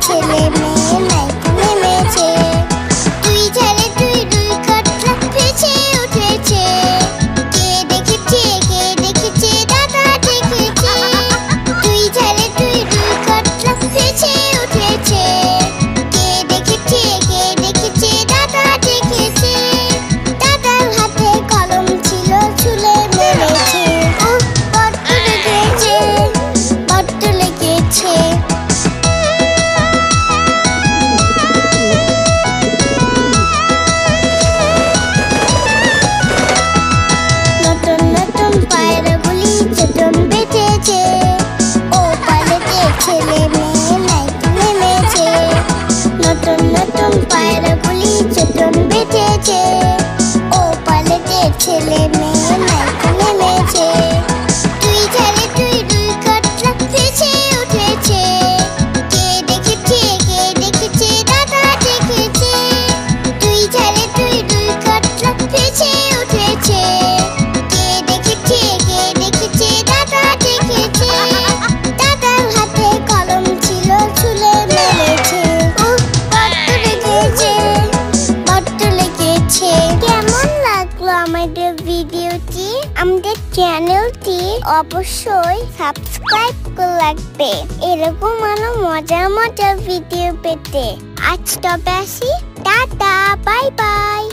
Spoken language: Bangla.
ছেলে মেয়ে নাইতে নেমেছে। দুই ধারে দুই দুই কাতলা ভেসে উঠেছে। কে দেখেছে দাদা দেখেছে। দুই ধারে দুই দুই কাতলা ভেসে উঠেছে। কে দেখেছে দাদা দেখেছে। দাদার হাতে কলম ছিল ছুলে মেরেছে। বড্ড লেগেছে বড্ড লেগেছে। নতুন নতুন পায়রাগুলি চটন বেঁধেছে। ও পালেতে ছেলে মেয়ে নাইতে নেমেছে। নতুন নতুন পায়রাগুলি চটন বেঁধেছে। ও পালেতে ছেলে মেয়ে নাইতে নেমেছে। দুই ধারে দুই দুই কাতলা ভেসে উঠেছে। কে দেখেছে দাদা দেখেছে। দুই ধারে দুই দুই কাতলা ভেসে উঠেছে। কে দেখেছে দাদা দেখেছে। দাদার হাতে কলম ছিল ছুলে মেরেছে। বড্ড লেগেছে বড্ড লেগেছে। কেমন লাগলো আমাদের ভিডিওটি? আমাদের চ্যানেলটি অবশ্যই সাবস্ক্রাইব করে রাখবে এরকম আরো মজার মজার ভিডিও পেতে। আজ তবে আসি, টাটা, বাই বাই।